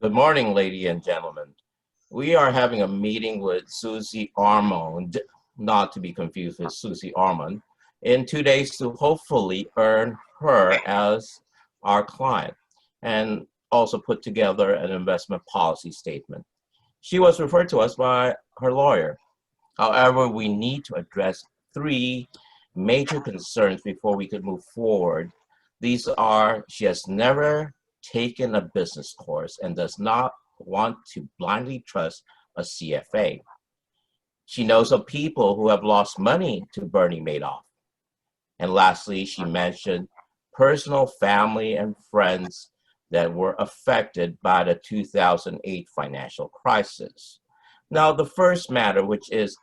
Good morning, ladies and gentlemen. We are having a meeting with Susie Armand, not to be confused with Susie Armand, in 2 days to hopefully earn her as our client and also put together an investment policy statement. She was referred to us by her lawyer. However, we need to address three major concerns before we could move forward. These are, she has never taken a business course and does not want to blindly trust a CFA. She knows of people who have lost money to Bernie Madoff. And lastly, she mentioned personal family and friends that were affected by the 2008 financial crisis. Now, the first matter, which is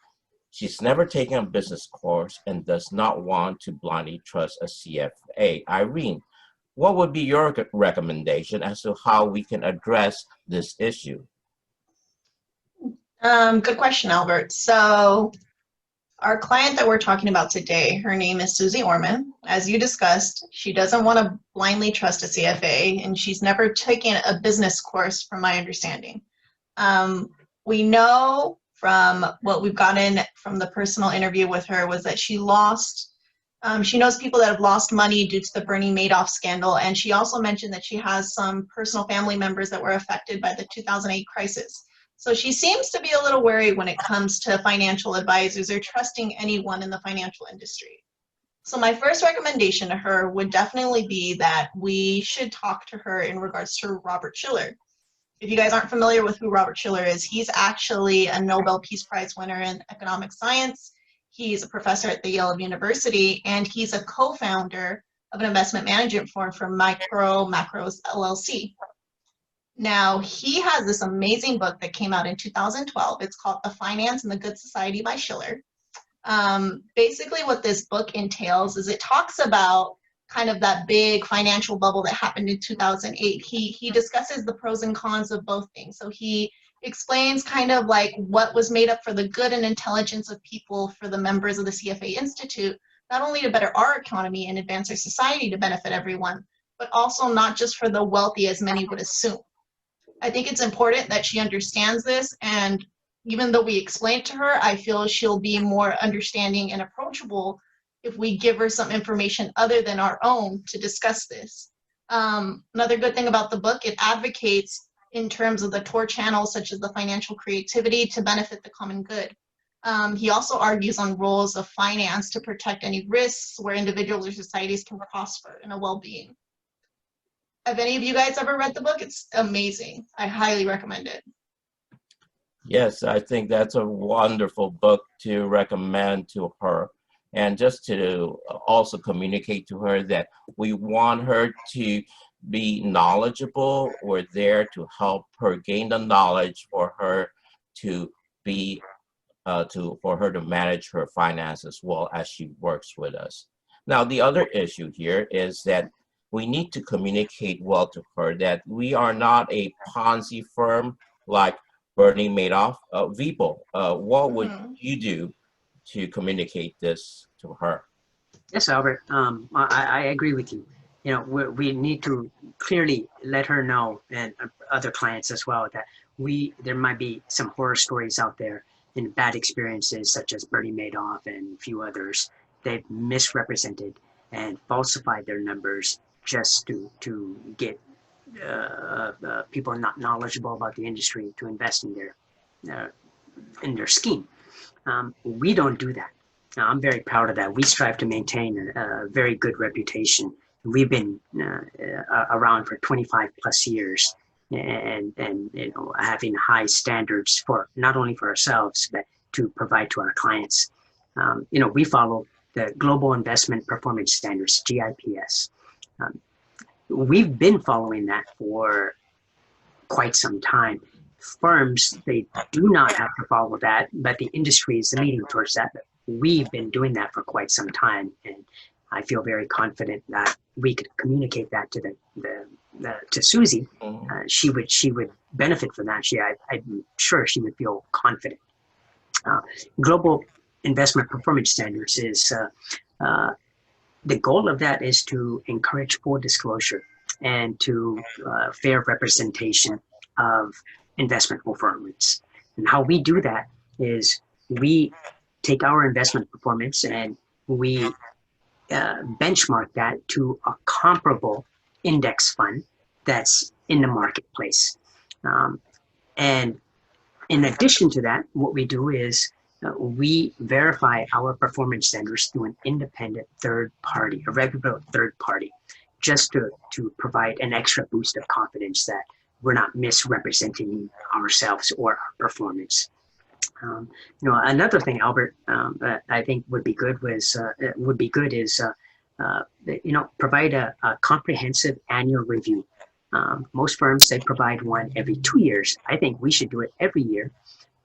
she's never taken a business course and does not want to blindly trust a CFA. Irene, what would be your recommendation as to how we can address this issue? Good question, Albert. So our client that we're talking about today, her name is Susie Orman. As you discussed, she doesn't want to blindly trust a CFA, and she's never taken a business course, from my understanding. We know from what we've gotten from the personal interview with her was that she knows people that have lost money due to the Bernie Madoff scandal, and she also mentioned that she has some personal family members that were affected by the 2008 crisis. So she seems to be a little wary when it comes to financial advisors or trusting anyone in the financial industry. So my first recommendation to her would definitely be that we should talk to her in regards to Robert Schiller. If you guys aren't familiar with who Robert Schiller is, he's actually a Nobel Peace Prize winner in economic science. He's a professor at the Yale University, and he's a co-founder of an investment management firm for Macros LLC. Now, he has this amazing book that came out in 2012. It's called The Finance and the Good Society by Schiller. Basically, what this book entails is it talks about kind of that big financial bubble that happened in 2008. He discusses the pros and cons of both things. So he explains kind of like what was made up for the good and intelligence of people, for the members of the CFA Institute, not only to better our economy and advance our society to benefit everyone, but also not just for the wealthy as many would assume. I think it's important that she understands this, and even though we explain it to her, I feel she'll be more understanding and approachable if we give her some information other than our own to discuss this. Another good thing about the book, it advocates in terms of the Tor channels such as the financial creativity to benefit the common good. He also argues on roles of finance to protect any risks where individuals or societies can prosper in a well-being. Have any of you guys ever read the book? It's amazing. I highly recommend it. Yes, I think that's a wonderful book to recommend to her. And just to also communicate to her that we want her to be knowledgeable. We're there to help her gain the knowledge for her to be, for her to manage her finances well as she works with us. Now, the other issue here is that we need to communicate well to her that we are not a Ponzi firm like Bernie Madoff. Vipul, what would you do to communicate this to her? Yes, Albert, I agree with you. You know, we need to clearly let her know, and other clients as well, that there might be some horror stories out there and bad experiences such as Bernie Madoff and a few others. They've misrepresented and falsified their numbers just to get people not knowledgeable about the industry to invest in their scheme. We don't do that. Now, I'm very proud of that. We strive to maintain a very good reputation. We've been around for 25 plus years, and you know, having high standards for not only for ourselves but to provide to our clients. You know, we follow the Global Investment Performance Standards, GIPS. We've been following that for quite some time. Firms, they do not have to follow that, but the industry is leading towards that. We've been doing that for quite some time, and I feel very confident that we could communicate that to Susie. She would benefit from that. I'm sure she would feel confident. Global Investment Performance Standards is the goal of that is to encourage full disclosure and to fair representation of investment performance. And how we do that is we take our investment performance and we benchmark that to a comparable index fund that's in the marketplace. And in addition to that, what we do is we verify our performance standards through an independent third party, a reputable third party, just to provide an extra boost of confidence that we're not misrepresenting ourselves or our performance. Another thing, Albert, that I think would be good is provide a comprehensive annual review. Most firms, they provide one every 2 years. I think we should do it every year.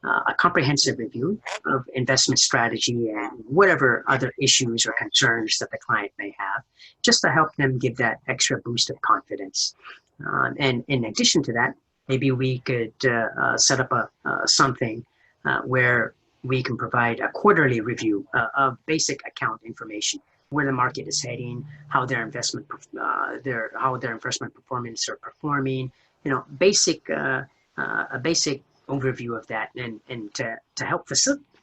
A comprehensive review of investment strategy and whatever other issues or concerns that the client may have, just to help them give that extra boost of confidence. And in addition to that, maybe we could set up something where we can provide a quarterly review of basic account information, where the market is heading, how their investment performance are performing, a basic overview of that, and to help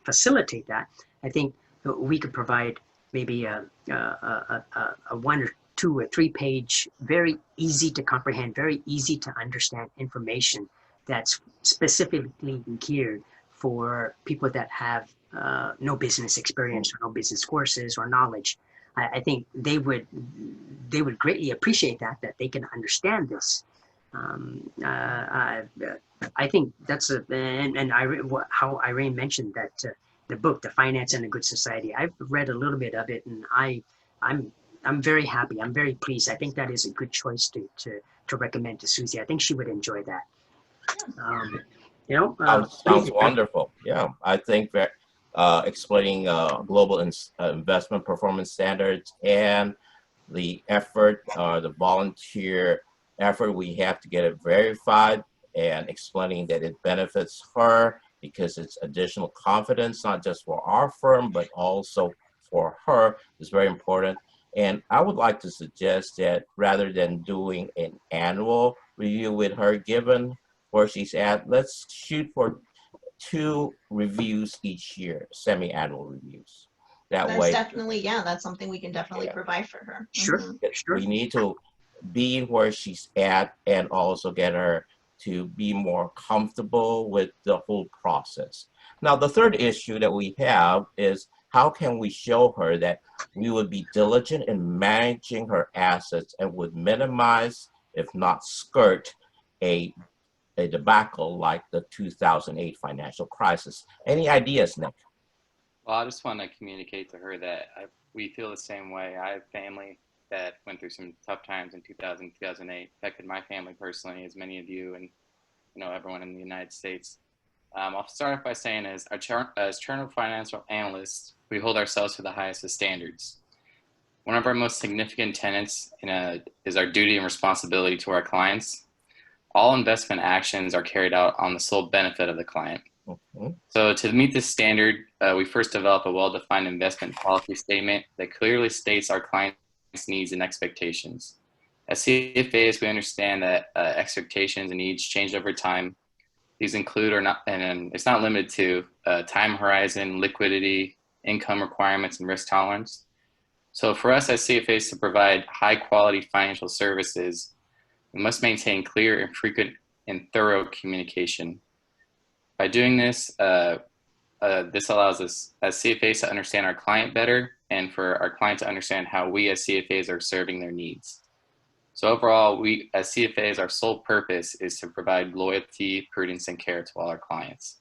facilitate that, I think we could provide maybe a 1 or 2 or 3 page, very easy to comprehend, very easy to understand information that's specifically geared for people that have no business experience or no business courses or knowledge. I think they would greatly appreciate that they can understand this. I think that's how Irene mentioned that the book, The Finance and the Good Society. I've read a little bit of it, and I'm very happy. I'm very pleased. I think that is a good choice to recommend to Susie. I think she would enjoy that. Sounds wonderful. Yeah, I think that explaining global investment performance standards and the effort, the volunteer effort we have to get it verified, and explaining that it benefits her because it's additional confidence, not just for our firm, but also for her, is very important. And I would like to suggest that rather than doing an annual review with her, given where she's at, let's shoot for 2 reviews each year, semi-annual reviews. That's something we can definitely provide for her. Sure, Mm-hmm. Sure. We need to be where she's at and also get her to be more comfortable with the whole process. Now, the third issue that we have is how can we show her that we would be diligent in managing her assets and would minimize, if not skirt, a debacle like the 2008 financial crisis. Any ideas, Nick? Well, I just want to communicate to her that we feel the same way. I have family that went through some tough times in 2000, 2008, affected my family personally, as many of you and everyone in the United States. I'll start off by saying as chartered financial analysts, we hold ourselves to the highest of standards. One of our most significant tenets is our duty and responsibility to our clients. All investment actions are carried out on the sole benefit of the client. Okay. So to meet this standard, we first develop a well-defined investment policy statement that clearly states our client's needs and expectations. As CFAs, we understand that expectations and needs change over time. These include and it's not limited to time horizon, liquidity, income requirements, and risk tolerance. So for us as CFAs to provide high quality financial services, we must maintain clear and frequent and thorough communication. By doing this, this allows us as CFAs to understand our client better and for our client to understand how we as CFAs are serving their needs. So overall, we as CFAs, our sole purpose is to provide loyalty, prudence, and care to all our clients.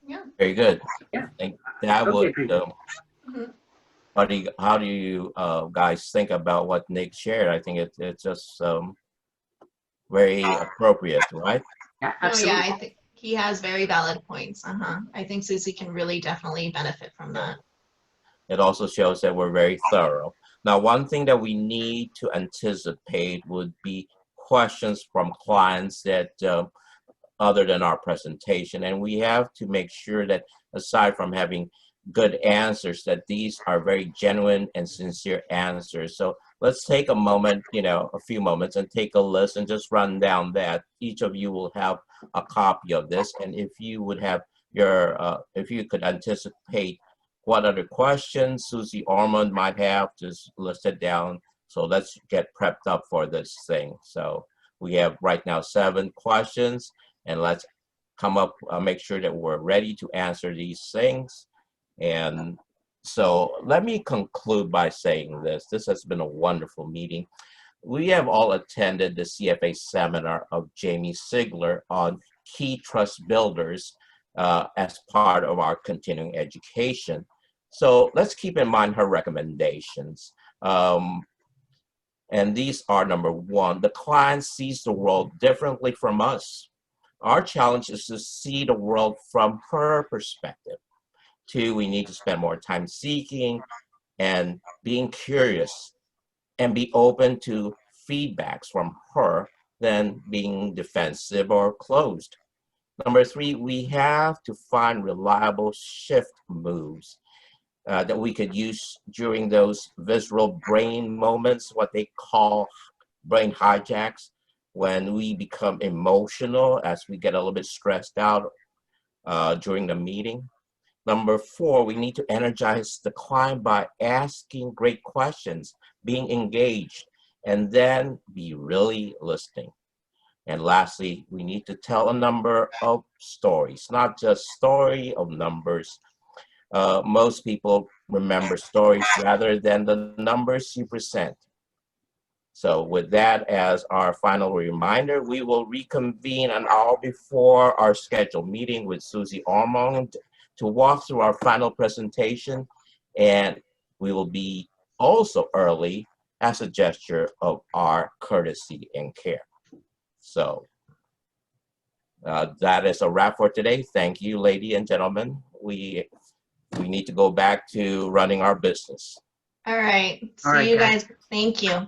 Yeah. Very good. Yeah. I think that would, how do you guys think about what Nick shared? I think it's just very appropriate, right? Yeah, Oh, absolutely. yeah, I think he has very valid points. I think Susie can really definitely benefit from that. It also shows that we're very thorough. Now, one thing that we need to anticipate would be questions from clients that other than our presentation. And we have to make sure that aside from having good answers, that these are very genuine and sincere answers. So let's take a moment, a few moments, and take a list and just run down that. Each of you will have a copy of this, and if you would have if you could anticipate what other questions Susie Ormond might have, just list it down. So let's get prepped up for this thing. So we have right now 7 questions, and let's come up, make sure that we're ready to answer these things. And so let me conclude by saying this. This has been a wonderful meeting. We have all attended the CFA seminar of Jamie Sigler on key trust builders as part of our continuing education. So let's keep in mind her recommendations. And these are: number 1, the client sees the world differently from us. Our challenge is to see the world from her perspective. 2, we need to spend more time seeking and being curious and be open to feedbacks from her than being defensive or closed. Number 3, we have to find reliable shift moves that we could use during those visceral brain moments, what they call brain hijacks, when we become emotional as we get a little bit stressed out during the meeting. Number 4, we need to energize the client by asking great questions, being engaged, and then be really listening. And lastly, we need to tell a number of stories, not just story of numbers. Most people remember stories rather than the numbers you present. So with that as our final reminder, we will reconvene an hour before our scheduled meeting with Susie Ormond to walk through our final presentation, and we will be also early as a gesture of our courtesy and care. So that is a wrap for today. Thank you, ladies and gentlemen. We need to go back to running our business. All right. All right, See you guys. guys. Thank you.